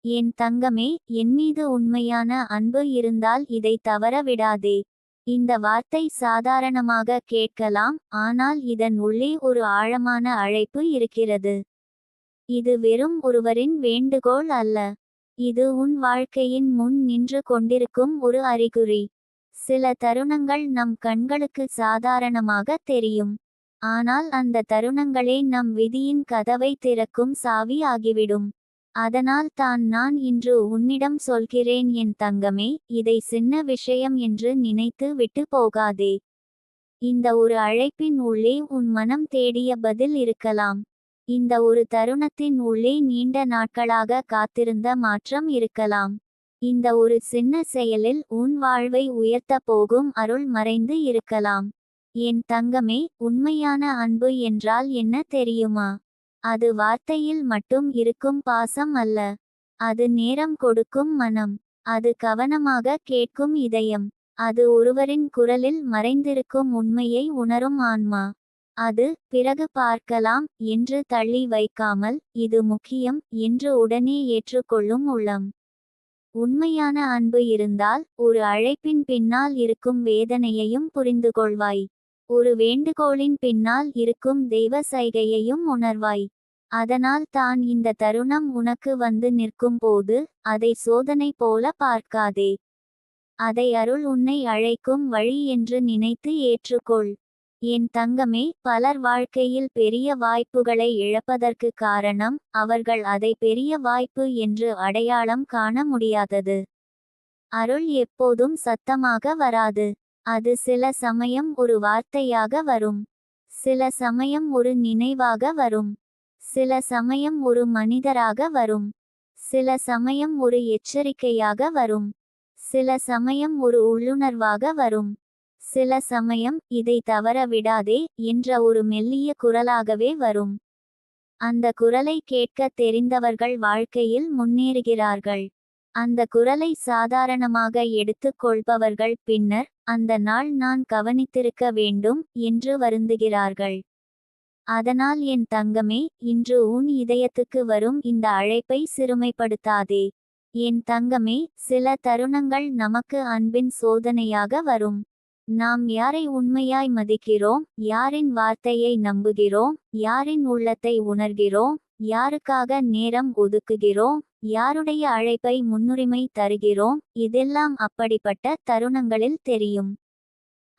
என் தங்கமே, என்மீது உண்மையான அன்பு இருந்தால் இதை தவற விடாதே. இந்த வார்த்தை சாதாரணமாக கேட்கலாம், ஆனால் இதன் உள்ளே ஒரு ஆழமான அழைப்பு இருக்கிறது. இது வெறும் ஒருவரின் வேண்டுகோள் அல்ல. இது உன் வாழ்க்கையின் முன் நின்று கொண்டிருக்கும் ஒரு அறிகுறி. சில தருணங்கள் நம் கண்களுக்கு சாதாரணமாக தெரியும். ஆனால் அந்த தருணங்களே நம் விதியின் கதவை திறக்கும் சாவி ஆகிவிடும். அதனால் தான் நான் இன்று உன்னிடம் சொல்கிறேன், என் தங்கமே, இதை சின்ன விஷயம் என்று நினைத்து விட்டு போகாதே. இந்த ஒரு அழைப்பின் உள்ளே உன் மனம் தேடிய பதில் இருக்கலாம். இந்த ஒரு தருணத்தின் உள்ளே நீண்ட நாட்களாக காத்திருந்த மாற்றம் இருக்கலாம். இந்த ஒரு சின்ன செயலில் உன் வாழ்வை உயர்த்த போகும் அருள் மறைந்து இருக்கலாம். என் தங்கமே, உண்மையான அன்பு என்றால் என்ன தெரியுமா? அது வார்த்தையில் மட்டும் இருக்கும் பாசம் அல்ல. அது நேரம் கொடுக்கும் மனம். அது கவனமாக கேட்கும் இதயம். அது ஒருவரின் குரலில் மறைந்திருக்கும் உண்மையை உணரும் ஆன்மா. அது பிறகு பார்க்கலாம் என்று தள்ளி வைக்காமல், இது முக்கியம் என்று உடனே ஏற்றுக்கொள்ளும் உள்ளம். உண்மையான அன்பு இருந்தால் ஒரு அழைப்பின் பின்னால் இருக்கும் வேதனையையும் புரிந்துகொள்வாய். ஒரு வேண்டுகோளின் பின்னால் இருக்கும் தெய்வ சைகையையும் உணர்வாய். அதனால் தான் இந்த தருணம் உனக்கு வந்து நிற்கும் போது அதை சோதனை போல பார்க்காதே. அதை அருள் உன்னை அழைக்கும் வழி என்று நினைத்து ஏற்றுக்கொள். என் தங்கமே, பலர் வாழ்க்கையில் பெரிய வாய்ப்புகளை இழப்பதற்கு காரணம் அவர்கள் அதை பெரிய வாய்ப்பு என்று அடையாளம் காண முடியாதது. அருள் எப்போதும் சத்தமாக வராது. அது சில சமயம் ஒரு வார்த்தையாக வரும். சில சமயம் ஒரு நினைவாக வரும். சில சமயம் ஒரு மனிதராக வரும். சில சமயம் ஒரு எச்சரிக்கையாக வரும். சில சமயம் ஒரு உள்ளுணர்வாக வரும். சில சமயம் இதை தவற விடாதே என்ற ஒரு மெல்லிய குரலாகவே வரும். அந்த குரலை கேட்க தெரிந்தவர்கள் வாழ்க்கையில் முன்னேறுகிறார்கள். அந்த குரலை சாதாரணமாக எடுத்துக் கொள்பவர்கள் பின்னர் அந்த நாள் நான் கவனித்திருக்க வேண்டும் என்று வருந்துகிறார்கள். அதனால் என் தங்கமே, இன்று உன் இதயத்துக்கு வரும் இந்த அழைப்பை சிறுமைப்படுத்தாதே. என் தங்கமே, சில தருணங்கள் நமக்கு அன்பின் சோதனையாக வரும். நாம் யாரை உண்மையாய் மதிக்கிறோம், யாரின் வார்த்தையை நம்புகிறோம், யாரின் உள்ளத்தை உணர்கிறோம், யாருக்காக நேரம் ஒதுக்குகிறோம், யாருடைய அழைப்பை முன்னுரிமை தருகிறோம், இதெல்லாம் அப்படிப்பட்ட தருணங்களில் தெரியும்.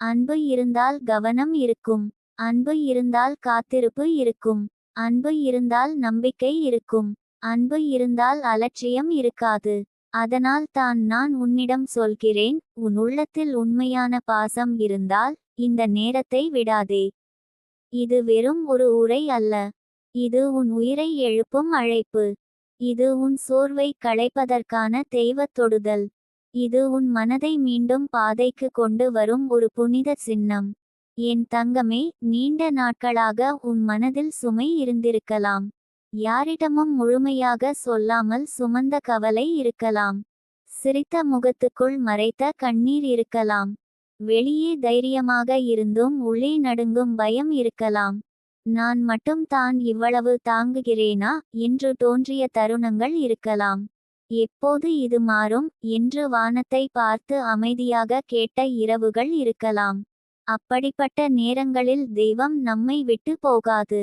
அன்பு இருந்தால் கவனம் இருக்கும். அன்பு இருந்தால் காத்திருப்பு இருக்கும். அன்பு இருந்தால் நம்பிக்கை இருக்கும். அன்பு இருந்தால் அலட்சியம் இருக்காது. அதனால் தான் நான் உன்னிடம் சொல்கிறேன், உன் உள்ளத்தில் உண்மையான பாசம் இருந்தால் இந்த நேரத்தை விடாதே. இது வெறும் ஒரு உரை அல்ல. இது உன் உயிரை எழுப்பும் அழைப்பு. இது உன் சோர்வை களைப்பதற்கான தெய்வத் தொடுதல். இது உன் மனதை மீண்டும் பாதைக்கு கொண்டு வரும் ஒரு புனித சின்னம். என் தங்கமே, நீண்ட நாட்களாக உன் மனதில் சுமை இருந்திருக்கலாம். யாரிடமும் முழுமையாக சொல்லாமல் சுமந்த கவலை இருக்கலாம். சிரித்த முகத்துக்குள் மறைத்த கண்ணீர் இருக்கலாம். வெளியே தைரியமாக இருந்தும் உள்ளே நடுங்கும் பயம் இருக்கலாம். நான் மட்டும் தான் இவ்வளவு தாங்குகிறேனா என்று தோன்றிய தருணங்கள் இருக்கலாம். எப்போது இது மாறும் என்று வானத்தை பார்த்து அமைதியாக கேட்ட இரவுகள் இருக்கலாம். அப்படிப்பட்ட நேரங்களில் தெய்வம் நம்மை விட்டு போகாது.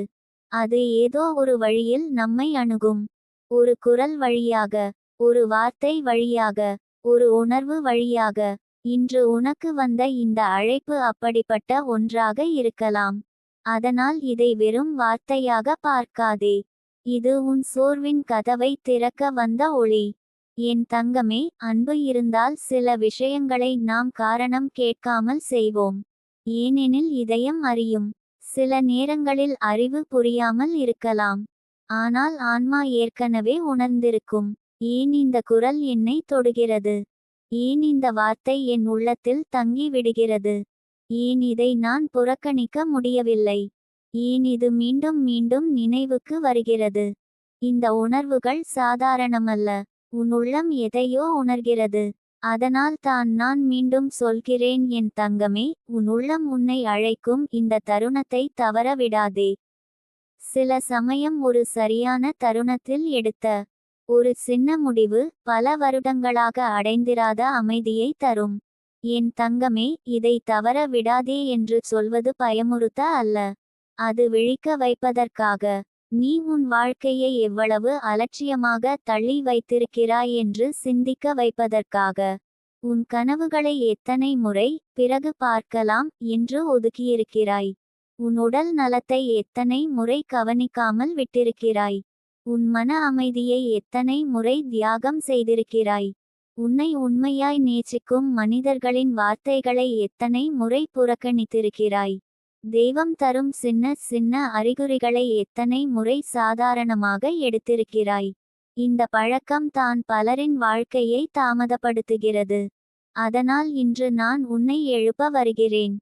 அது ஏதோ ஒரு வழியில் நம்மை அணுகும். ஒரு குரல் வழியாக, ஒரு வார்த்தை வழியாக, ஒரு உணர்வு வழியாக. இன்று உனக்கு வந்த இந்த அழைப்பு அப்படிப்பட்ட ஒன்றாக இருக்கலாம். அதனால் இதை வெறும் வார்த்தையாக பார்க்காதே. இது உன் சோர்வின் கதவை திறக்க வந்த ஒளி. என் தங்கமே, அன்பு இருந்தால் சில விஷயங்களை நாம் காரணம் கேட்காமல் செய்வோம். ஏனெனில் இதயம் அறியும். சில நேரங்களில் அறிவு புரியாமல் இருக்கலாம். ஆனால் ஆன்மா ஏற்கனவே உணர்ந்திருக்கும். ஏன் இந்த குரல் என்னை தொடுகிறது? ஏன் இந்த வார்த்தை என் உள்ளத்தில் தங்கி விடுகிறது? ஏன் இதை நான் புறக்கணிக்க முடியவில்லை? ஏன் இது மீண்டும் மீண்டும் நினைவுக்கு வருகிறது? இந்த உணர்வுகள் சாதாரணமல்ல. உன் உள்ளம் எதையோ உணர்கிறது. அதனால் தான் நான் மீண்டும் சொல்கிறேன், என் தங்கமே, உன் உள்ளம் உன்னை அழைக்கும் இந்த தருணத்தை தவற விடாதே. சில சமயம் ஒரு சரியான தருணத்தில் எடுத்த ஒரு சின்ன முடிவு பல வருடங்களாக அடைந்திராத அமைதியை தரும். என் தங்கமே, இதை தவற விடாதே என்று சொல்வது பயமுறுத்த அல்ல. அது விழிக்க வைப்பதற்காக. நீ உன் வாழ்க்கையை எவ்வளவு அலட்சியமாக தள்ளி வைத்திருக்கிறாய் என்று சிந்திக்க வைப்பதற்காக. உன் கனவுகளை எத்தனை முறை பிறகு பார்க்கலாம் என்று ஒதுக்கியிருக்கிறாய். உன் உடல் நலத்தை எத்தனை முறை கவனிக்காமல் விட்டிருக்கிறாய். உன் மன அமைதியை எத்தனை முறை தியாகம் செய்திருக்கிறாய். உன்னை உண்மையாய் நேசிக்கும் மனிதர்களின் வார்த்தைகளை எத்தனை முறை புறக்கணித்திருக்கிறாய். தெய்வம் தரும் சின்ன சின்ன அறிகுறிகளை எத்தனை முறை சாதாரணமாக எடுத்திருக்கிறாய். இந்த பழக்கம் தான் பலரின் வாழ்க்கையை தாமதப்படுத்துகிறது. அதனால் இன்று நான் உன்னை எழுப்ப வருகிறேன்.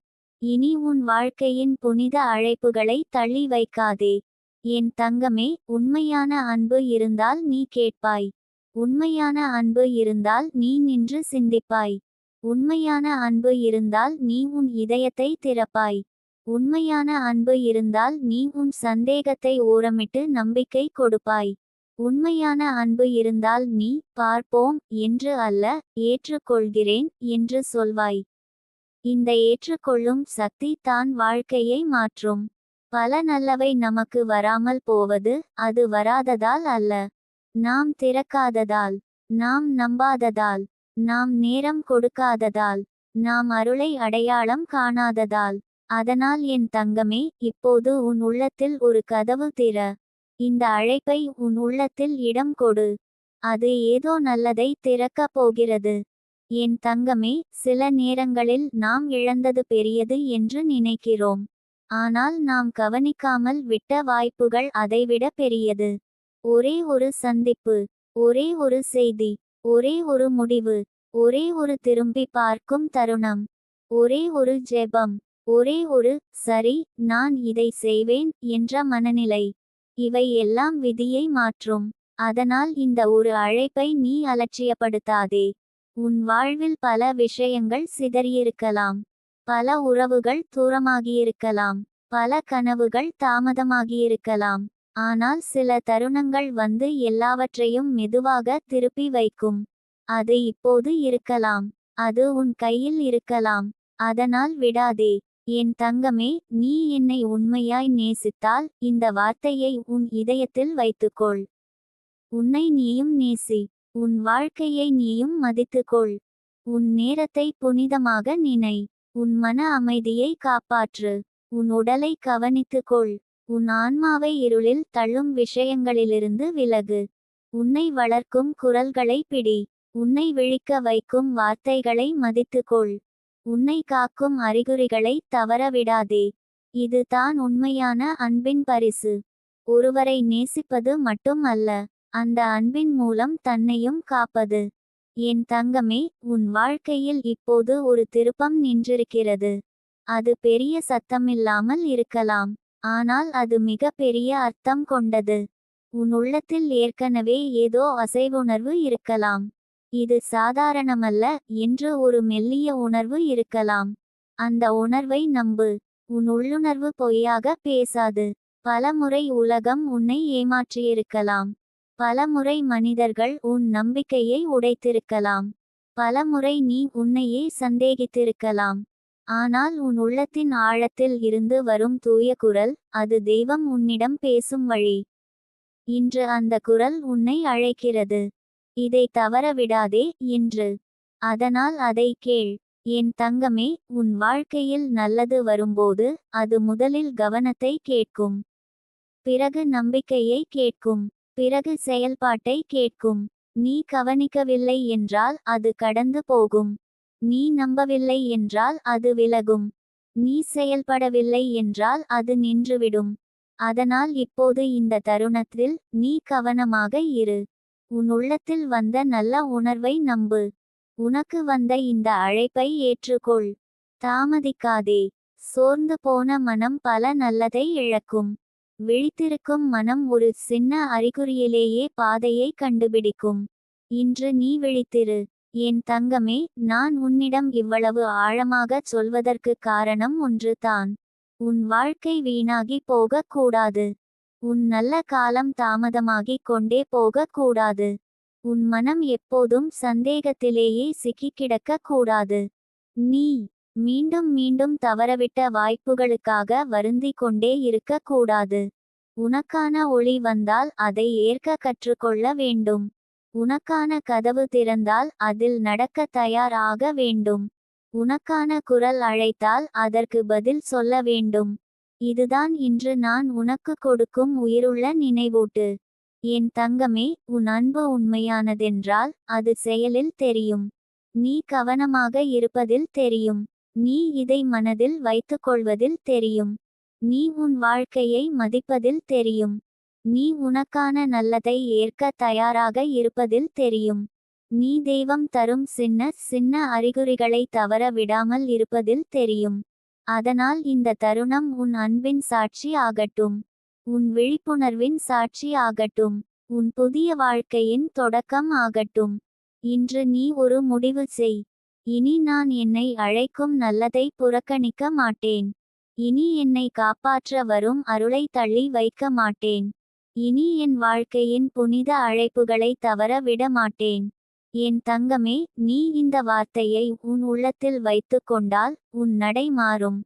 இனி உன் வாழ்க்கையின் புனித அழைப்புகளை தள்ளி வைக்காதே. என் தங்கமே, உண்மையான அன்பு இருந்தால் நீ கேட்பாய். உண்மையான அன்பு இருந்தால் நீ நின்று சிந்திப்பாய். உண்மையான அன்பு இருந்தால் நீ உன் இதயத்தை திறப்பாய். உண்மையான அன்பு இருந்தால் நீ உன் சந்தேகத்தை ஓரமிட்டு நம்பிக்கை கொடுப்பாய். உண்மையான அன்பு இருந்தால் நீ பார்ப்போம் என்று அல்ல, ஏற்றுக்கொள்கிறேன் என்று சொல்வாய். இந்த ஏற்றுக்கொள்ளும் சக்தி தான் வாழ்க்கையை மாற்றும். பல நல்லவை நமக்கு வராமல் போவது அது வராததால் அல்ல. நாம் திறக்காததால், நாம் நம்பாததால், நாம் நேரம் கொடுக்காததால், நாம் அருளை அடையாளம் காணாததால். அதனால் என் தங்கமே, இப்போது உன் உள்ளத்தில் ஒரு கதவு திற. இந்த அழைப்பை உன் உள்ளத்தில் இடம் கொடு. அது ஏதோ நல்லதை திறக்கப் போகிறது. என் தங்கமே, சில நேரங்களில் நாம் இழந்தது பெரியது என்று நினைக்கிறோம். ஆனால் நாம் கவனிக்காமல் விட்ட வாய்ப்புகள் அதைவிட பெரியது. ஒரே ஒரு சந்திப்பு, ஒரே ஒரு செய்தி, ஒரே ஒரு முடிவு, ஒரே ஒரு திரும்பி பார்க்கும் தருணம், ஒரே ஒரு ஜெபம், ஒரே ஒரு சரி நான் இதை செய்வேன் என்ற மனநிலை. இவை எல்லாம் விதியை மாற்றும். அதனால் இந்த ஒரு அழைப்பை நீ அலட்சியப்படுத்தாதே. உன் வாழ்வில் பல விஷயங்கள் சிதறியிருக்கலாம். பல உறவுகள் தூரமாகியிருக்கலாம். பல கனவுகள் தாமதமாகியிருக்கலாம். ஆனால் சில தருணங்கள் வந்து எல்லாவற்றையும் மெதுவாக திருப்பி வைக்கும். அது இப்போது இருக்கலாம். அது உன் கையில் இருக்கலாம். அதனால் விடாதே. என் தங்கமே, நீ என்னை உண்மையாய் நேசித்தால் இந்த வார்த்தையை உன் இதயத்தில் வைத்துக்கொள். உன்னை நீயும் நேசி. உன் வாழ்க்கையை நீயும் மதித்துக்கொள். உன் நேரத்தை புனிதமாக நினை. உன் மன அமைதியை காப்பாற்று. உன் உடலை கவனித்துக்கொள். உன் ஆன்மாவை இருளில் தள்ளும் விஷயங்களிலிருந்து விலகு. உன்னை வளர்க்கும் குரல்களை பிடி. உன்னை விழிக்க வைக்கும் வார்த்தைகளை மதித்துக்கொள். உன்னை காக்கும் அறிகுறிகளை தவறவிடாதே. இது தான் உண்மையான அன்பின் பரிசு. ஒருவரை நேசிப்பது மட்டும் அல்ல, அந்த அன்பின் மூலம் தன்னையும் காப்பது. என் தங்கமே, உன் வாழ்க்கையில் இப்போது ஒரு திருப்பம் நின்றிருக்கிறது. அது பெரிய சத்தமில்லாமல் இருக்கலாம். ஆனால் அது மிக பெரிய அர்த்தம் கொண்டது. உன் உள்ளத்தில் ஏற்கனவே ஏதோ அசைவுணர்வு இருக்கலாம். இது சாதாரணமல்ல என்று ஒரு மெல்லிய உணர்வு இருக்கலாம். அந்த உணர்வை நம்பு. உன் உள்ளுணர்வு பொய்யாக பேசாது. பலமுறை உலகம் உன்னை ஏமாற்றியிருக்கலாம். பலமுறை மனிதர்கள் உன் நம்பிக்கையை உடைத்திருக்கலாம். பலமுறை நீ உன்னையே சந்தேகித்திருக்கலாம். ஆனால் உன் உள்ளத்தின் ஆழத்தில் இருந்து வரும் தூய குரல், அது தெய்வம் உன்னிடம் பேசும் வழி. இன்று அந்த குரல் உன்னை அழைக்கிறது. இதை தவறவிடாதே என்று. அதனால் அதை கேள். என் தங்கமே, உன் வாழ்க்கையில் நல்லது வரும்போது அது முதலில் கவனத்தை கேட்கும். பிறகு நம்பிக்கையை கேட்கும். பிறகு செயல்பாட்டை கேட்கும். நீ கவனிக்கவில்லை என்றால் அது கடந்து போகும். நீ நம்பவில்லை என்றால் அது விலகும். நீ செயல்படவில்லை என்றால் அது நின்றுவிடும். அதனால் இப்போது இந்த தருணத்தில் நீ கவனமாக இரு. உன் உள்ளத்தில் வந்த நல்ல உணர்வை நம்பு. உனக்கு வந்த இந்த அழைப்பை ஏற்றுக்கொள். தாமதிக்காதே. சோர்ந்து போன மனம் பல நல்லதை இழக்கும். விழித்திருக்கும் மனம் ஒரு சின்ன அறிகுறியிலேயே பாதையை கண்டுபிடிக்கும். இன்று நீ விழித்திரு. என் தங்கமே, நான் உன்னிடம் இவ்வளவு ஆழமாகச் சொல்வதற்கு காரணம் ஒன்று தான். உன் வாழ்க்கை வீணாகி போகக் கூடாது. உன் நல்ல காலம் தாமதமாகிக் கொண்டே போகக் கூடாது. உன் மனம் எப்போதும் சந்தேகத்திலேயே சிக்கிக் கிடக்கக் கூடாது. நீ மீண்டும் மீண்டும் தவறவிட்ட வாய்ப்புகளுக்காக வருந்திக் கொண்டே இருக்கக் கூடாது. உனக்கான ஒளி வந்தால் அதை ஏற்க கற்றுக்கொள்ள வேண்டும். உனக்கான கதவு திறந்தால் அதில் நடக்க தயார் ஆக வேண்டும். உனக்கான குரல் அழைத்தால் அதற்கு பதில் சொல்ல வேண்டும். இதுதான் இன்று நான் உனக்கு கொடுக்கும் உயிருள்ள நினைவூட்டு. என் தங்கமே, உன் அன்பு உண்மையானதென்றால் அது செயலில் தெரியும். நீ கவனமாக இருப்பதில் தெரியும். நீ இதை மனதில் வைத்துக்கொள்வதில் தெரியும். நீ உன் வாழ்க்கையை மதிப்பதில் தெரியும். நீ உனக்கான நல்லதை ஏற்க தயாராக இருப்பதில் தெரியும். நீ தெய்வம் தரும் சின்ன சின்ன அறிகுறிகளை தவற விடாமல் இருப்பதில் தெரியும். அதனால் இந்த தருணம் உன் அன்பின் சாட்சி ஆகட்டும். உன் விழிப்புணர்வின் சாட்சி ஆகட்டும். உன் புதிய வாழ்க்கையின் தொடக்கம் ஆகட்டும். இன்று நீ ஒரு முடிவு செய். இனி நான் என்னை அழைக்கும் நல்லதை புறக்கணிக்க மாட்டேன். இனி என்னை காப்பாற்ற வரும் அருளை தள்ளி வைக்க மாட்டேன். இனி என் வாழ்க்கையின் புனித அழைப்புகளை தவற விட மாட்டேன். என் தங்கமே, நீ இந்த வார்த்தையை உன் உள்ளத்தில் வைத்து கொண்டால் உன் நடை மாறும்.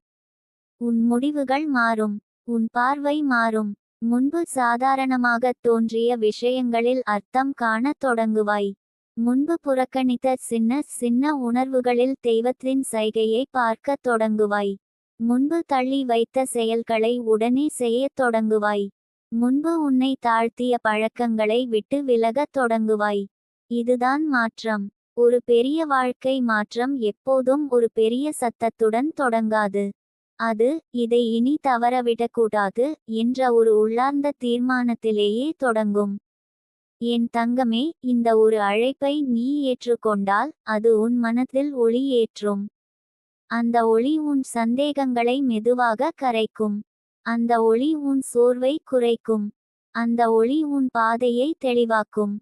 உன் முடிவுகள் மாறும். உன் பார்வை மாறும். முன்பு சாதாரணமாக தோன்றிய விஷயங்களில் அர்த்தம் காணத் தொடங்குவாய். முன்பு புறக்கணித்த சின்ன சின்ன உணர்வுகளில் தெய்வத்தின் சைகையை பார்க்கத் தொடங்குவாய். முன்பு தள்ளி வைத்த செயல்களை உடனே செய்யத் தொடங்குவாய். முன்பு உன்னை தாழ்த்திய பழக்கங்களை விட்டு விலகத் தொடங்குவாய். இதுதான் மாற்றம். ஒரு பெரிய வாழ்க்கை மாற்றம் எப்போதும் ஒரு பெரிய சத்தத்துடன் தொடங்காது. அது இதை இனி தவறவிடக்கூடாது என்ற ஒரு உள்ளார்ந்த தீர்மானத்திலேயே தொடங்கும். என் தங்கமே, இந்த ஒரு அழைப்பை நீ ஏற்றுக்கொண்டால் அது உன் மனத்தில் ஒளி ஏற்றும். அந்த ஒளி உன் சந்தேகங்களை மெதுவாக கரைக்கும். அந்த ஒளி உன் சோர்வை குறைக்கும். அந்த ஒளி உன் பாதையை தெளிவாக்கும்.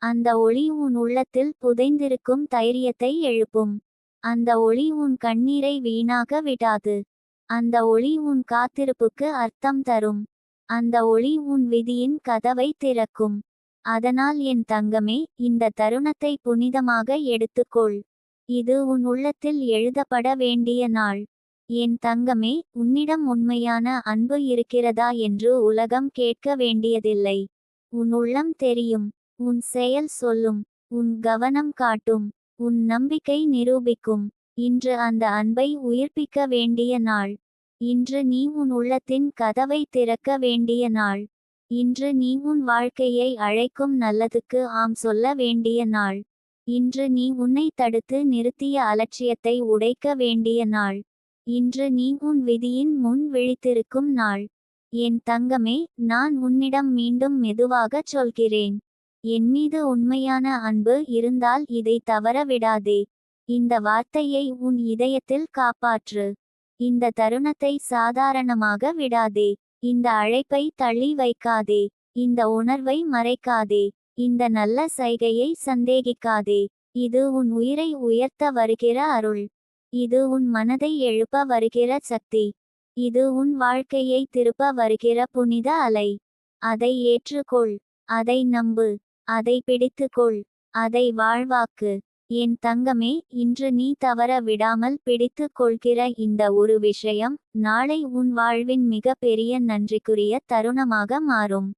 அந்த ஒளி உன் உள்ளத்தில் புதைந்திருக்கும் தைரியத்தை எழுப்பும். அந்த ஒளி உன் கண்ணீரை வீணாக விடாது. அந்த ஒளி உன் காத்திருப்புக்கு அர்த்தம் தரும். அந்த ஒளி உன் விதியின் கதவை திறக்கும். அதனால் என் தங்கமே, இந்த தருணத்தை புனிதமாக எடுத்துக்கொள். இது உன் உள்ளத்தில் எழுதப்பட வேண்டிய நாள். என் தங்கமே, உன்னிடம் உண்மையான அன்பு இருக்கிறதா என்று உலகம் கேட்க வேண்டியதில்லை. உன் உள்ளம் தெரியும். உன் செயல் சொல்லும். உன் கவனம் காட்டும். உன் நம்பிக்கை நிரூபிக்கும். இன்று அந்த அன்பை உயிர்ப்பிக்க வேண்டிய நாள். இன்று நீ உன் உள்ளத்தின் கதவை திறக்க வேண்டிய நாள். இன்று நீ உன் வாழ்க்கையை அழைக்கும் நல்லதுக்கு ஆம் சொல்ல வேண்டிய நாள். இன்று நீ உன்னை தடுத்து நிறுத்திய அலட்சியத்தை உடைக்க வேண்டிய நாள். இன்று நீ உன் விதியின் முன் விழித்திருக்கும் நாள். என் தங்கமே, நான் உன்னிடம் மீண்டும் மெதுவாகச் சொல்கிறேன். என் மீது உண்மையான அன்பு இருந்தால் இதை தவற விடாதே. இந்த வார்த்தையை உன் இதயத்தில் காப்பாற்று. இந்த தருணத்தை சாதாரணமாக விடாதே. இந்த அழைப்பை தள்ளி வைக்காதே. இந்த உணர்வை மறைக்காதே. இந்த நல்ல சைகையை சந்தேகிக்காதே. இது உன் உயிரை உயர்த்த வருகிற அருள். இது உன் மனதை எழுப்ப வருகிற சக்தி. இது உன் வாழ்க்கையை திருப்ப வருகிற புனித அலை. அதை ஏற்றுக்கொள். அதை நம்பு. அதை பிடித்துக்கொள். அதை வாழ்வாக்கு. என் தங்கமே, இன்று நீ தவற விடாமல் பிடித்து கொள்கிற இந்த ஒரு விஷயம் நாளை உன் வாழ்வின் மிக பெரிய நன்றிக்குரிய தருணமாக மாறும்.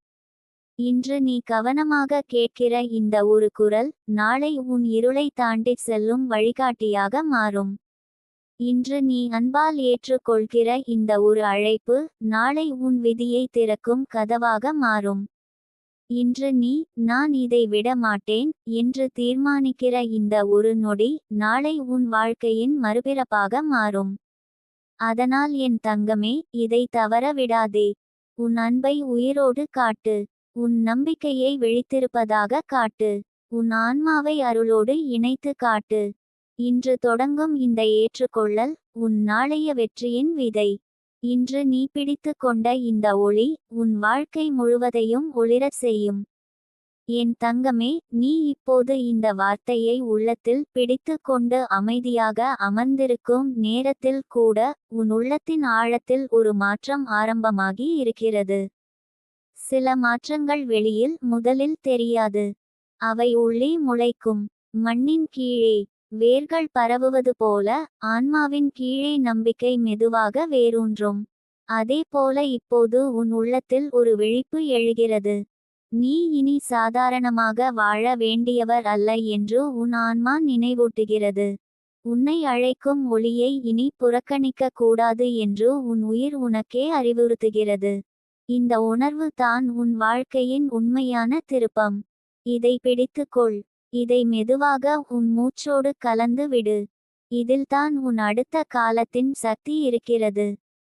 இன்று நீ கவனமாக கேட்கிற இந்த ஒரு குரல் நாளை உன் இருளை தாண்டிச் செல்லும் வழிகாட்டியாக மாறும். இன்று நீ அன்பால் ஏற்றுக்கொள்கிற இந்த ஒரு அழைப்பு நாளை உன் விதியை திறக்கும் கதவாக மாறும். இன்று நீ நான் இதை விட மாட்டேன் என்று தீர்மானிக்கிற இந்த ஒரு நொடி நாளை உன் வாழ்க்கையின் மறுபிறப்பாக மாறும். அதனால் என் தங்கமே, இதை தவற விடாதே. உன் அன்பை உயிரோடு காட்டு. உன் நம்பிக்கையை விழித்திருப்பதாக காட்டு. உன் ஆன்மாவை அருளோடு இணைத்து காட்டு. இன்று தொடங்கும் இந்த ஏற்றுக்கொள்ளல் உன் நாளைய வெற்றியின் விதை. இன்று நீ பிடித்து கொண்ட இந்த ஒளி உன் வாழ்க்கை முழுவதையும் ஒளிரச் செய்யும். என் தங்கமே, நீ இப்போது இந்த வார்த்தையை உள்ளத்தில் பிடித்து கொண்டு அமைதியாக அமர்ந்திருக்கும் நேரத்தில் கூட உன் உள்ளத்தின் ஆழத்தில் ஒரு மாற்றம் ஆரம்பமாகி இருக்கிறது. சில மாற்றங்கள் வெளியில் முதலில் தெரியாது. அவை உள்ளே முளைக்கும். மண்ணின் கீழே வேர்கள் பரவுவது போல ஆன்மாவின் கீழே நம்பிக்கை மெதுவாக வேரூன்றும். அதே போல இப்போது உன் உள்ளத்தில் ஒரு விழிப்பு எழுகிறது. நீ இனி சாதாரணமாக வாழ வேண்டியவர் அல்ல என்று உன் ஆன்மா நினைவூட்டுகிறது. உன்னை அழைக்கும் ஒளியை இனி புறக்கணிக்க கூடாது என்று உன் உயிர் உனக்கே அறிவுறுத்துகிறது. இந்த உணர்வு தான் உன் வாழ்க்கையின் உண்மையான திருப்பம். இதை பிடித்துக்கொள். இதை மெதுவாக உன் மூச்சோடு கலந்து விடு. இதில்தான் உன் அடுத்த காலத்தின் சக்தி இருக்கிறது.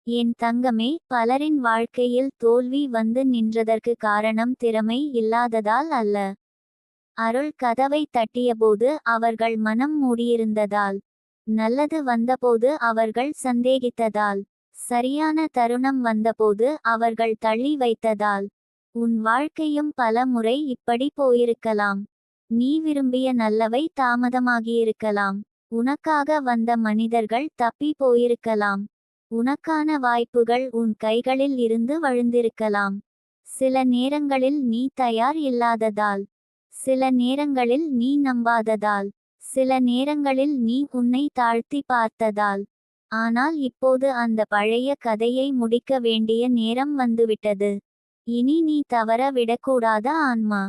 என் தங்கமே, பலரின் வாழ்க்கையில் தோல்வி வந்து நின்றதற்கு காரணம் திறமை இல்லாததால் அல்ல. அருள் கதவை தட்டியபோது அவர்கள் மனம் மூடியிருந்ததால். நல்லது வந்தபோது அவர்கள் சந்தேகித்ததால். சரியான தருணம் வந்தபோது அவர்கள் தள்ளி வைத்ததால். உன் வாழ்க்கையும் பல முறை இப்படி போயிருக்கலாம். நீ விரும்பிய நல்லவை தாமதமாகியிருக்கலாம். உனக்காக வந்த மனிதர்கள் தப்பி போயிருக்கலாம். உனக்கான வாய்ப்புகள் உன் கைகளில் இருந்து வழிந்திருக்கலாம். சில நேரங்களில் நீ தயார் இல்லாததால். சில நேரங்களில் நீ நம்பாததால். சில நேரங்களில் நீ உன்னை தாழ்த்தி பார்த்ததால். ஆனால் இப்போது அந்த பழைய கதையை முடிக்க வேண்டிய நேரம் வந்துவிட்டது. இனி நீ தவற விடக்கூடாத ஆன்மா.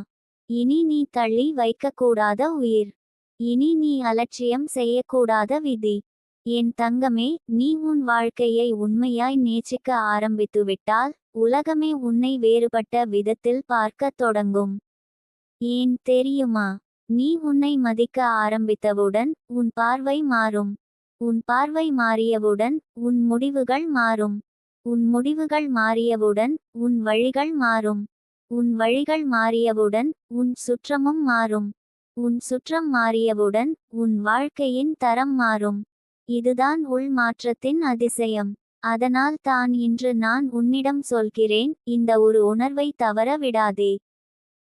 இனி நீ தள்ளி வைக்கக்கூடாத உயிர். இனி நீ அலட்சியம் செய்யக்கூடாத விதி. என் தங்கமே, நீ உன் வாழ்க்கையை உண்மையாய் நேசிக்க ஆரம்பித்துவிட்டால் உலகமே உன்னை வேறுபட்ட விதத்தில் பார்க்கத் தொடங்கும். ஏன் தெரியுமா? நீ உன்னை மதிக்க ஆரம்பித்தவுடன் உன் பார்வை மாறும். உன் பார்வை மாறியவுடன் உன் முடிவுகள் மாறும். உன் முடிவுகள் மாறியவுடன் உன் வழிகள் மாறும். உன் வழிகள் மாறியவுடன் உன் சுற்றமும் மாறும். உன் சுற்றம் மாறியவுடன் உன் வாழ்க்கையின் தரம் மாறும். இதுதான் உள் மாற்றத்தின் அதிசயம். அதனால் தான் இன்று நான் உன்னிடம் சொல்கிறேன், இந்த ஒரு உணர்வை தவற விடாதே.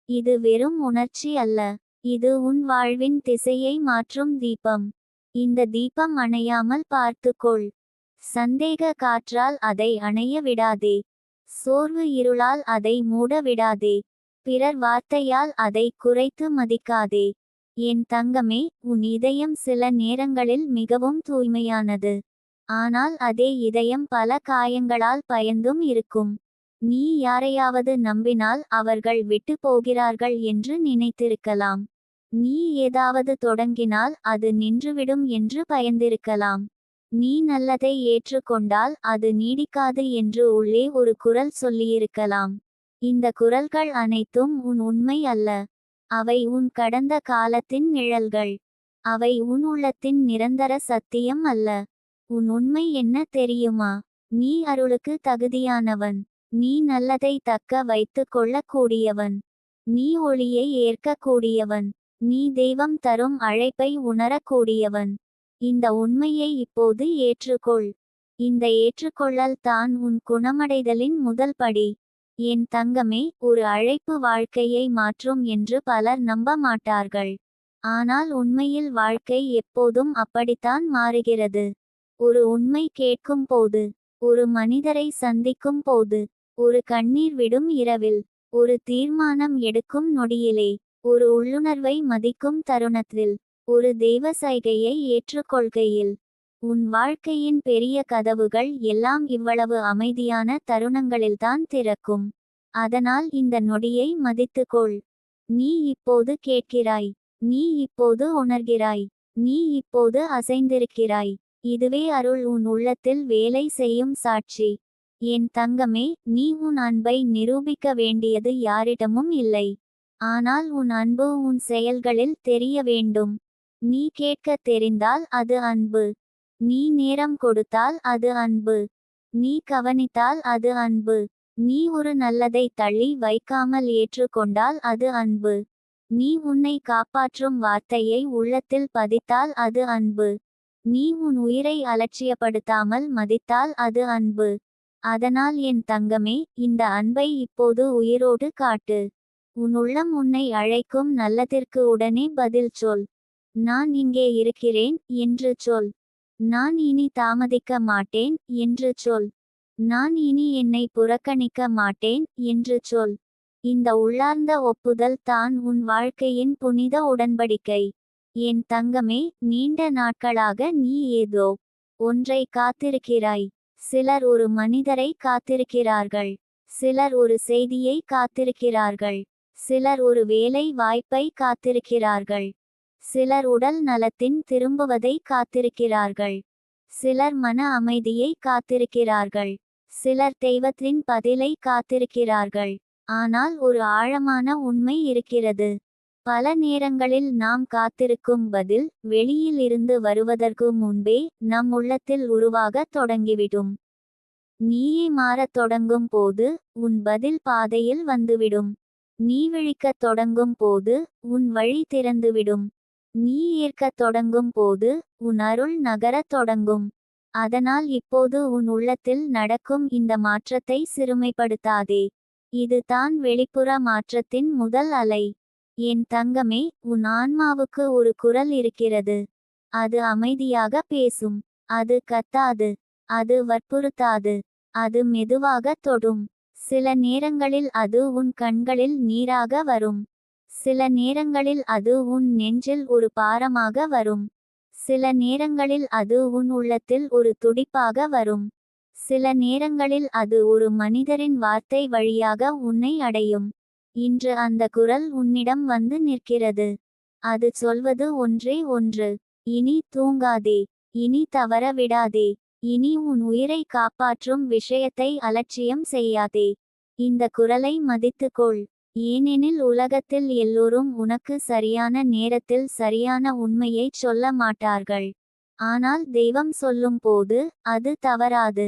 இது வெறும் உணர்ச்சி அல்ல. இது உன் வாழ்வின் திசையை மாற்றும் தீபம். இந்த தீபம் அணையாமல் பார்த்துக்கொள். சந்தேக காற்றால் அதை அணைய விடாதே. சோர்வு இருளால் அதை மூட விடாதே. பிறர் வார்த்தையால் அதை குறைத்து மதிக்காதே. என் தங்கமே, உன் இதயம் சில நேரங்களில் மிகவும் தூய்மையானது. ஆனால் அதே இதயம் பல காயங்களால் பயந்தும் இருக்கும். நீ யாரையாவது நம்பினால் அவர்கள் விட்டு போகிறார்கள் என்று நினைத்திருக்கலாம். நீ ஏதாவது தொடங்கினால் அது நின்றுவிடும் என்று பயந்திருக்கலாம். நீ நல்லதை ஏற்றுக்கொண்டால் அது நீடிக்காது என்று உள்ளே ஒரு குரல் சொல்லியிருக்கலாம். இந்த குரல்கள் அனைத்தும் உன் உண்மை அல்ல. அவை உன் கடந்த காலத்தின் நிழல்கள். அவை உன் உள்ளத்தின் நிரந்தர சத்தியம் அல்ல. உன் உண்மை என்ன தெரியுமா? நீ அருளுக்கு தகுதியானவன். நீ நல்லதை தக்க வைத்து கொள்ளக்கூடியவன். நீ ஒளியை ஏற்கக்கூடியவன். நீ தெய்வம் தரும் அழைப்பை உணரக்கூடியவன். இந்த உண்மையை இப்போது ஏற்றுக்கொள். இந்த ஏற்றுக்கொள்ளல் தான் உன் குணமடைதலின் முதல் படி. என் தங்கமே, ஒரு அழைப்பு வாழ்க்கையை மாற்றும் என்று பலர் நம்ப மாட்டார்கள். ஆனால் உண்மையில் வாழ்க்கை எப்போதும் அப்படித்தான் மாறுகிறது. ஒரு உண்மை கேட்கும் போது. ஒரு மனிதரை சந்திக்கும் போது. ஒரு கண்ணீர் விடும் இரவில். ஒரு தீர்மானம் எடுக்கும் நொடியிலே. ஒரு உள்ளுணர்வை மதிக்கும் தருணத்தில். ஒரு தெய்வ சைகையை ஏற்றுக்கொள்கையில். உன் வாழ்க்கையின் பெரிய கதவுகள் எல்லாம் இவ்வளவு அமைதியான தருணங்களில்தான் திறக்கும். அதனால் இந்த நொடியை மதித்துக்கொள். நீ இப்போது கேட்கிறாய். நீ இப்போது உணர்கிறாய். நீ இப்போது அசைந்திருக்கிறாய். இதுவே அருள் உன் உள்ளத்தில் வேலை செய்யும் சாட்சி. என் தங்கமே, நீ உன் அன்பை நிரூபிக்க வேண்டியது யாரிடமும் இல்லை. ஆனால் உன் அன்பு உன் செயல்களில் தெரிய வேண்டும். நீ கேட்க தெரிந்தால் அது அன்பு. நீ நேரம் கொடுத்தால் அது அன்பு. நீ கவனித்தால் அது அன்பு. நீ ஒரு நல்லதை தள்ளி வைக்காமல் ஏற்றுக்கொண்டால் அது அன்பு. நீ உன்னை காப்பாற்றும் வார்த்தையை உள்ளத்தில் பதித்தால் அது அன்பு. நீ உன் உயிரை அலட்சியப்படுத்தாமல் மதித்தால் அது அன்பு. அதனால் என் தங்கமே, இந்த அன்பை இப்போது உயிரோடு காட்டு. உன் உள்ளம் உன்னை அழைக்கும் நல்லதிற்கு உடனே பதில் சொல். நான் இங்கே இருக்கிறேன் என்று சொல். நான் இனி தாமதிக்க மாட்டேன் என்று சொல். நான் இனி என்னை புறக்கணிக்க மாட்டேன் என்று சொல். இந்த உள்ளார்ந்த ஒப்புதல் தான் உன் வாழ்க்கையின் புனித உடன்படிக்கை. என் தங்கமே, நீண்ட நாட்களாக நீ ஏதோ ஒன்றை காத்திருக்கிறாய். சிலர் ஒரு மனிதரை காத்திருக்கிறார்கள். சிலர் ஒரு செய்தியை காத்திருக்கிறார்கள். சிலர் ஒரு வேலை வாய்ப்பை காத்திருக்கிறார்கள். சிலர் உடல் நலத்தின் திரும்புவதை காத்திருக்கிறார்கள். சிலர் மன அமைதியை காத்திருக்கிறார்கள். சிலர் தெய்வத்தின் பதிலை காத்திருக்கிறார்கள். ஆனால் ஒரு ஆழமான உண்மை இருக்கிறது. பல நேரங்களில் நாம் காத்திருக்கும் பதில் வெளியில் இருந்து வருவதற்கு முன்பே நம் உள்ளத்தில் உருவாகத் தொடங்கிவிடும். நீயே மாறத் தொடங்கும் போது உன் பதில் பாதையில் வந்துவிடும். நீ விழிக்கத் தொடங்கும் போது உன் வழி திறந்துவிடும். நீ ஏற்கத் தொடங்கும் போது உன் அருள் நகரத் தொடங்கும். அதனால் இப்போது உன் உள்ளத்தில் நடக்கும் இந்த மாற்றத்தை சிறுமைப்படுத்தாதே. இது தான் வெளிப்புற மாற்றத்தின் முதல் அலை. என் தங்கமே, உன் ஆன்மாவுக்கு ஒரு குரல் இருக்கிறது. அது அமைதியாக பேசும். அது கத்தாது. அது வற்புறுத்தாது. அது மெதுவாக தொடும். சில நேரங்களில் அது உன் கண்களில் நீராக வரும். சில நேரங்களில் அது உன் நெஞ்சில் ஒரு பாரமாக வரும். சில நேரங்களில் அது உன் உள்ளத்தில் ஒரு துடிப்பாக வரும். சில நேரங்களில் அது ஒரு மனிதரின் வார்த்தை வழியாக உன்னை அடையும். இன்று அந்த குரல் உன்னிடம் வந்து நிற்கிறது. அது சொல்வது ஒன்றே ஒன்று. இனி தூங்காதே. இனி தவற விடாதே. இனி உன் உயிரை காப்பாற்றும் விஷயத்தை அலட்சியம் செய்யாதே. இந்த குரலை மதித்துக்கொள். ஏனெனில் உலகத்தில் எல்லோரும் உனக்கு சரியான நேரத்தில் சரியான உண்மையைச் சொல்ல மாட்டார்கள். ஆனால் தெய்வம் சொல்லும் போது அது தவறாது.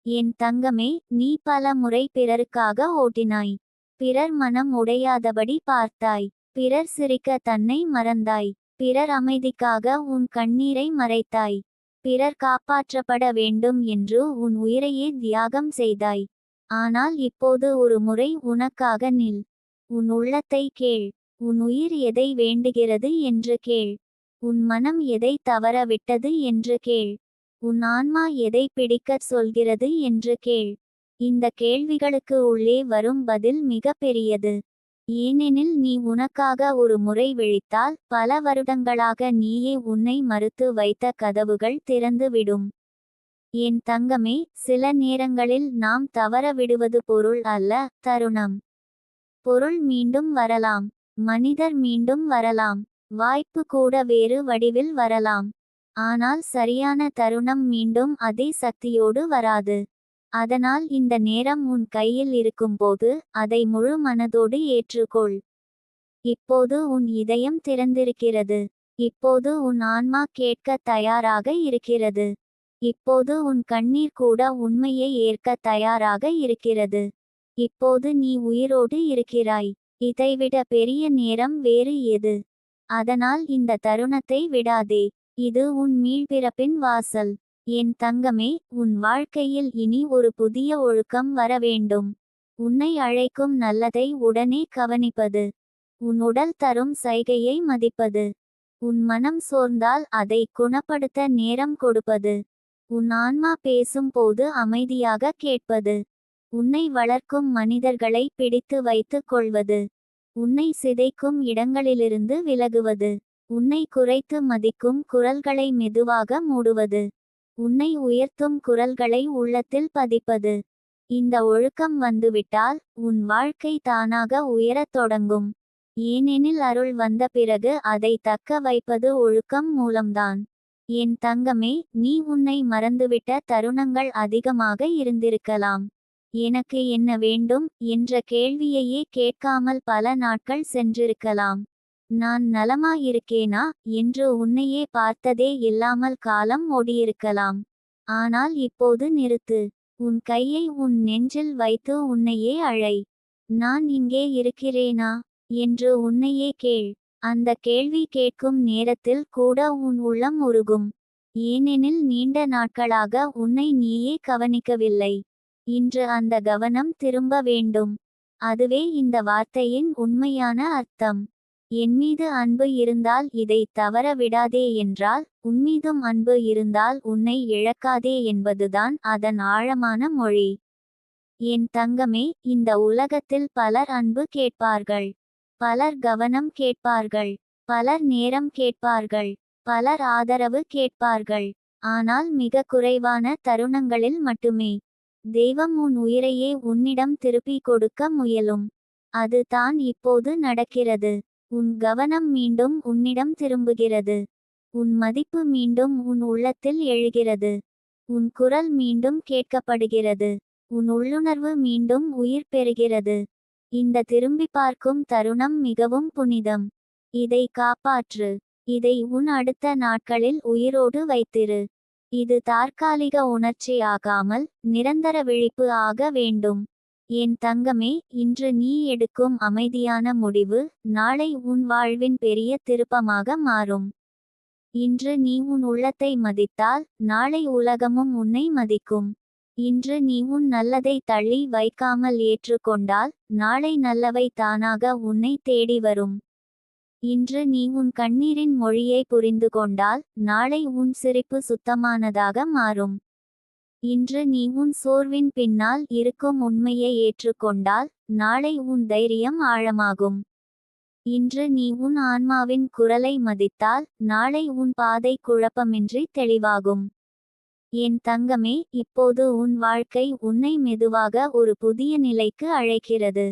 என் தங்கமே, நீ பல முறை பிறருக்காக ஓட்டினாய். பிறர் மனம் உடையாதபடி பார்த்தாய். பிறர் சிரிக்க தன்னை மறந்தாய். பிறர் அமைதிக்காக உன் கண்ணீரை மறைத்தாய். பிறர் காப்பாற்றப்பட வேண்டும் என்று உன் உயிரையே தியாகம் செய்தாய். ஆனால் இப்போது ஒரு முறை உனக்காக நில். உன் உள்ளத்தை கேள். உன் உயிர் எதை வேண்டுகிறது என்று கேள். உன் மனம் எதை தவற விட்டது என்று கேள். உன் ஆன்மா எதை பிடிக்கச் சொல்கிறது என்று கேள். இந்த கேள்விகளுக்கு உள்ளே வரும் பதில் மிக பெரியது. ஏனெனில் நீ உனக்காக ஒரு முறை விழித்தால் பல வருடங்களாக நீயே உன்னை மறுத்து வைத்த கதவுகள் திறந்து விடும். என் தங்கமே, சில நேரங்களில் நாம் தவற விடுவது பொருள் அல்ல, தருணம். பொருள் மீண்டும் வரலாம். மனிதர் மீண்டும் வரலாம். வாய்ப்பு கூட வேறு வடிவில் வரலாம். ஆனால் சரியான தருணம் மீண்டும் அதே சக்தியோடு வராது. அதனால் இந்த நேரம் உன் கையில் இருக்கும்போது அதை முழு மனதோடு ஏற்றுக்கொள். இப்போது உன் இதயம் திறந்திருக்கிறது. இப்போது உன் ஆன்மா கேட்க தயாராக இருக்கிறது. இப்போது உன் கண்ணீர் கூட உண்மையை ஏற்க தயாராக இருக்கிறது. இப்போது நீ உயிரோடு இருக்கிறாய். இதைவிட பெரிய நேரம் வேறு எது? அதனால் இந்த தருணத்தை விடாதே. இது உன் மீள்பிறப்பின் வாசல். என் தங்கமே, உன் வாழ்க்கையில் இனி ஒரு புதிய ஒழுக்கம் வர வேண்டும். உன்னை அழைக்கும் நல்லதை உடனே கவனிப்பது. உன் உடல் தரும் சைகையை மதிப்பது. உன் மனம் சோர்ந்தால் அதை குணப்படுத்த நேரம் கொடுப்பது. உன் ஆன்மா பேசும் போது அமைதியாக கேட்பது. உன்னை வளர்க்கும் மனிதர்களை பிடித்து வைத்துக் கொள்வது. உன்னை சிதைக்கும் இடங்களிலிருந்து விலகுவது. உன்னை குறைத்து மதிக்கும் குரல்களை மெதுவாக மூடுவது. உன்னை உயர்த்தும் குரல்களை உள்ளத்தில் பதிப்பது. இந்த ஒழுக்கம் வந்துவிட்டால் உன் வாழ்க்கை தானாக உயரத் தொடங்கும். ஏனெனில் அருள் வந்த பிறகு அதை தக்க வைப்பது ஒழுக்கம் மூலம்தான். என் தங்கமே, நீ உன்னை மறந்துவிட்ட தருணங்கள் அதிகமாக இருந்திருக்கலாம். எனக்கு என்ன வேண்டும் என்ற கேள்வியையே கேட்காமல் பல நாட்கள் சென்றிருக்கலாம். நான் நலமாயிருக்கேனா என்று உன்னையே பார்த்ததே இல்லாமல் காலம் ஓடியிருக்கலாம். ஆனால் இப்போது நிறுத்து. உன் கையை உன் நெஞ்சில் வைத்து உன்னையே அழை. நான் இங்கே இருக்கிறேனா என்று உன்னையே கேள். அந்த கேள்வி கேட்கும் நேரத்தில் கூட உன் உள்ளம் உருகும். ஏனெனில் நீண்ட நாட்களாக உன்னை நீயே கவனிக்கவில்லை. இன்று அந்த கவனம் திரும்ப வேண்டும். அதுவே இந்த வார்த்தையின் உண்மையான அர்த்தம். என்மீது அன்பு இருந்தால் இதை தவற விடாதே என்றால், உன்மீதும் அன்பு இருந்தால் உன்னை இழக்காதே என்பதுதான் அதன் ஆழமான மொழி. என் தங்கமே, இந்த உலகத்தில் பலர் அன்பு கேட்பார்கள். பலர் கவனம் கேட்பார்கள். பலர் நேரம் கேட்பார்கள். பலர் ஆதரவு கேட்பார்கள். ஆனால் மிக குறைவான தருணங்களில் மட்டுமே தெய்வம் உன் உயிரையே உன்னிடம் திருப்பி கொடுக்க முயலும். அது தான் இப்போது நடக்கிறது. உன் கவனம் மீண்டும் உன்னிடம் திரும்புகிறது. உன் மதிப்பு மீண்டும் உன் உள்ளத்தில் எழுகிறது. உன் குரல் மீண்டும் கேட்கப்படுகிறது. உன் உள்ளுணர்வு மீண்டும் உயிர் பெறுகிறது. இந்த திரும்பி பார்க்கும் தருணம் மிகவும் புனிதம். இதை காப்பாற்று. இதை உன் அடுத்த நாட்களில் உயிரோடு வைத்திரு. இது தற்காலிக உணர்ச்சி ஆகாமல் நிரந்தர விழிப்பு ஆக வேண்டும். என் தங்கமே, இன்று நீ எடுக்கும் அமைதியான முடிவு நாளை உன் வாழ்வின் பெரிய திருப்பமாக மாறும். இன்று நீ உன் உள்ளத்தை மதித்தால் நாளை உலகமும் உன்னை மதிக்கும். இன்று நீ உன் நல்லதை தள்ளி வைக்காமல் ஏற்றுக்கொண்டால் நாளை நல்லவை தானாக உன்னை தேடி வரும். இன்று நீ உன் கண்ணீரின் மொழியை புரிந்து கொண்டால் நாளை உன் சிரிப்பு சுத்தமானதாக மாறும். இன்று நீ உன் சோர்வின் பின்னால் இருக்கும் உண்மையை ஏற்றுக்கொண்டால் நாளை உன் தைரியம் ஆழமாகும். இன்று நீ உன் ஆன்மாவின் குரலை மதித்தால் நாளை உன் பாதை குழப்பமின்றி தெளிவாகும். என் தங்கமே, இப்போது உன் வாழ்க்கை உன்னை மெதுவாக ஒரு புதிய நிலைக்கு அழைக்கிறது.